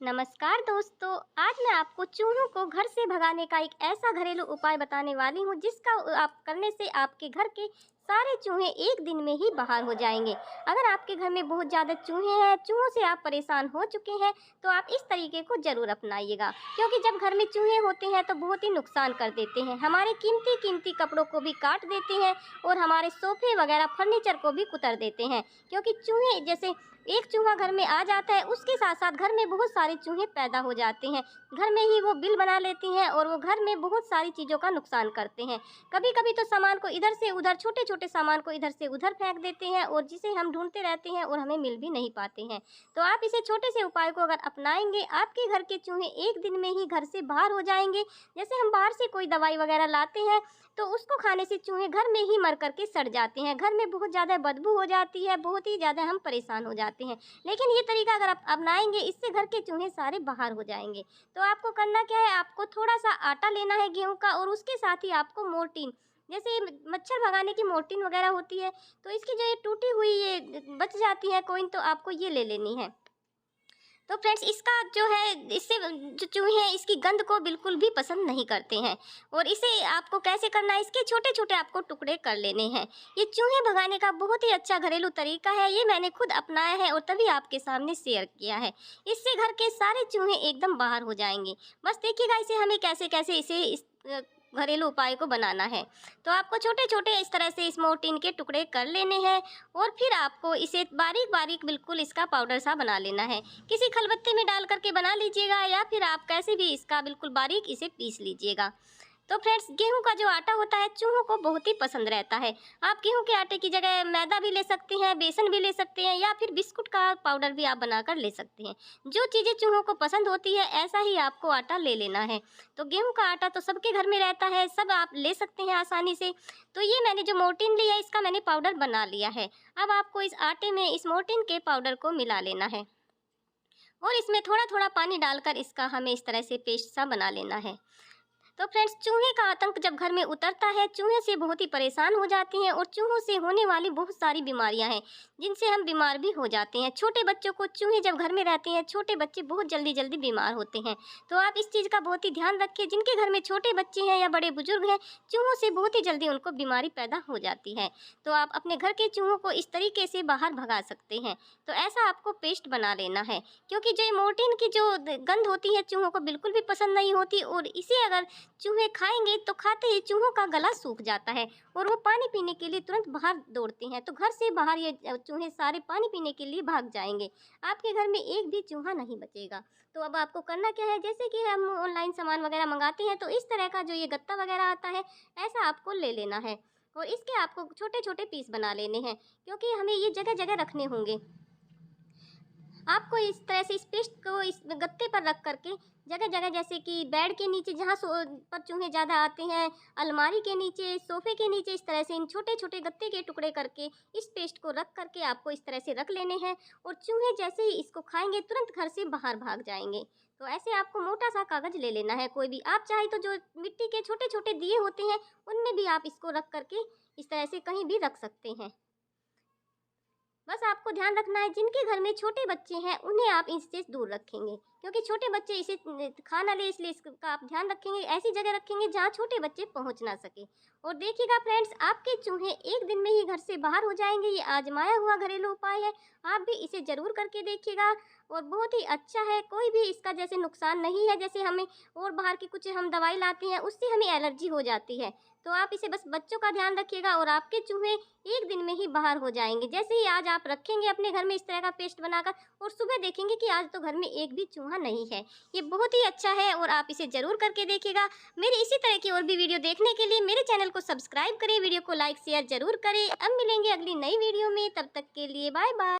नमस्कार दोस्तों। आज मैं आपको चूहों को घर से भगाने का एक ऐसा घरेलू उपाय बताने वाली हूँ जिसका आप करने से आपके घर के सारे चूहे एक दिन में ही बाहर हो जाएंगे। अगर आपके घर में बहुत ज़्यादा चूहे हैं, चूहों से आप परेशान हो चुके हैं, तो आप इस तरीके को ज़रूर अपनाइएगा। क्योंकि जब घर में चूहे होते हैं तो बहुत ही नुकसान कर देते हैं, हमारे कीमती कीमती कपड़ों को भी काट देते हैं और हमारे सोफे वगैरह फर्नीचर को भी कुतर देते हैं। क्योंकि चूहे जैसे एक चूहा घर में आ जाता है, उसके साथ साथ घर में बहुत सारे चूहे पैदा हो जाते हैं। घर में ही वो बिल बना लेते हैं और वो घर में बहुत सारी चीज़ों का नुकसान करते हैं। कभी कभी तो सामान को इधर से उधर, छोटे छोटे सामान को इधर से उधर फेंक देते हैं और जिसे हम ढूंढते रहते हैं और हमें मिल भी नहीं पाते हैं। तो आप इसे छोटे से उपाय को अगर अपनाएंगे, आपके घर के चूहे एक दिन में ही घर से बाहर हो जाएंगे। जैसे हम बाहर से कोई दवाई वगैरह लाते हैं तो उसको खाने से चूहे घर में ही मर करके सड़ जाते हैं, घर में बहुत ज़्यादा बदबू हो जाती है, बहुत ही ज़्यादा हम परेशान हो जाते हैं। लेकिन ये तरीका अगर आप अपनाएंगे, इससे घर के चूहे सारे बाहर हो जाएंगे। तो आपको करना क्या है, आपको थोड़ा सा आटा लेना है गेहूं का और उसके साथ ही आपको मोर्टीन, जैसे ये मच्छर भगाने की मोर्टीन वगैरह होती है, तो इसकी जो ये टूटी हुई ये बच जाती है कोइन, तो आपको ये ले लेनी है। तो फ्रेंड्स, इसका जो है, इससे जो चूहे हैं इसकी गंध को बिल्कुल भी पसंद नहीं करते हैं। और इसे आपको कैसे करना है, इसके छोटे छोटे आपको टुकड़े कर लेने हैं। ये चूहे भगाने का बहुत ही अच्छा घरेलू तरीका है, ये मैंने खुद अपनाया है और तभी आपके सामने शेयर किया है। इससे घर के सारे चूहे एकदम बाहर हो जाएंगे। बस देखिएगा इसे हमें कैसे कैसे इसे इस घरेलू उपाय को बनाना है। तो आपको छोटे छोटे इस तरह से इस मोर्टीन के टुकड़े कर लेने हैं और फिर आपको इसे बारीक बारीक बिल्कुल इसका पाउडर सा बना लेना है। किसी खलबत्ते में डाल करके बना लीजिएगा या फिर आप कैसे भी इसका बिल्कुल बारीक इसे पीस लीजिएगा। तो फ्रेंड्स, गेहूं का जो आटा होता है चूहों को बहुत ही पसंद रहता है। आप गेहूं के आटे की जगह मैदा भी ले सकते हैं, बेसन भी ले सकते हैं या फिर बिस्कुट का पाउडर भी आप बनाकर ले सकते हैं। जो चीज़ें चूहों को पसंद होती है ऐसा ही आपको आटा ले लेना है। तो गेहूं का आटा तो सबके घर में रहता है, सब आप ले सकते हैं आसानी से। तो ये मैंने जो मोर्टीन लिया है इसका मैंने पाउडर बना लिया है। अब आपको इस आटे में इस मोर्टीन के पाउडर को मिला लेना है और इसमें थोड़ा थोड़ा पानी डालकर इसका हमें इस तरह से पेस्ट सा बना लेना है। तो फ्रेंड्स, चूहे का आतंक जब घर में उतरता है, चूहे से बहुत ही परेशान हो जाती हैं और चूहों से होने वाली बहुत सारी बीमारियां हैं जिनसे हम बीमार भी हो जाते हैं। छोटे बच्चों को, चूहे जब घर में रहते हैं छोटे बच्चे बहुत जल्दी जल्दी बीमार होते हैं। तो आप इस चीज़ का बहुत ही ध्यान रखें, जिनके घर में छोटे बच्चे हैं या बड़े बुजुर्ग हैं, चूहों से बहुत ही जल्दी उनको बीमारी पैदा हो जाती है। तो आप अपने घर के चूहों को इस तरीके से बाहर भगा सकते हैं। तो ऐसा आपको पेस्ट बना लेना है, क्योंकि जो मोर्टीन की जो गंध होती है चूहों को बिल्कुल भी पसंद नहीं होती और इसे अगर चूहे खाएंगे तो खाते ही चूहों का गला सूख जाता है और वो पानी पीने के लिए तुरंत बाहर दौड़ते हैं। तो घर से बाहर ये चूहे सारे पानी पीने के लिए भाग जाएंगे, आपके घर में एक भी चूहा नहीं बचेगा। तो अब आपको करना क्या है, जैसे कि हम ऑनलाइन सामान वगैरह मंगाते हैं तो इस तरह का जो ये गत्ता वगैरह आता है ऐसा आपको ले लेना है और इसके आपको छोटे छोटे पीस बना लेने हैं, क्योंकि हमें ये जगह जगह रखने होंगे। आपको इस तरह से इस पेस्ट को इस गत्ते पर रख करके जगह जगह, जैसे कि बेड के नीचे जहाँ पर चूहे ज़्यादा आते हैं, अलमारी के नीचे, सोफे के नीचे, इस तरह से इन छोटे छोटे गत्ते के टुकड़े करके इस पेस्ट को रख करके आपको इस तरह से रख लेने हैं और चूहे जैसे ही इसको खाएंगे तुरंत घर से बाहर भाग जाएंगे। तो ऐसे आपको मोटा सा कागज़ ले लेना है कोई भी, आप चाहे तो जो मिट्टी के छोटे छोटे दिए होते हैं उनमें भी आप इसको रख करके इस तरह से कहीं भी रख सकते हैं। बस आपको ध्यान रखना है, जिनके घर में छोटे बच्चे हैं उन्हें आप इससे दूर रखेंगे, क्योंकि छोटे बच्चे इसे खा ना ले, इसलिए इसका आप ध्यान रखेंगे, ऐसी जगह रखेंगे जहाँ छोटे बच्चे पहुँच ना सके। और देखिएगा फ्रेंड्स, आपके चूहे एक दिन में ही घर से बाहर हो जाएंगे। ये आजमाया हुआ घरेलू उपाय है, आप भी इसे ज़रूर करके देखिएगा और बहुत ही अच्छा है। कोई भी इसका जैसे नुकसान नहीं है, जैसे हमें और बाहर की कुछ हम दवाई लाते हैं उससे हमें एलर्जी हो जाती है। तो आप इसे बस बच्चों का ध्यान रखिएगा और आपके चूहे एक दिन में ही बाहर हो जाएंगे। जैसे ही आज आप रखेंगे अपने घर में इस तरह का पेस्ट बनाकर और सुबह देखेंगे कि आज तो घर में एक भी चूहा नहीं है। ये बहुत ही अच्छा है और आप इसे ज़रूर करके देखिएगा। मेरी इसी तरह की और भी वीडियो देखने के लिए मेरे चैनल को सब्सक्राइब करें, वीडियो को लाइक शेयर ज़रूर करें। अब मिलेंगे अगली नई वीडियो में, तब तक के लिए बाय बाय।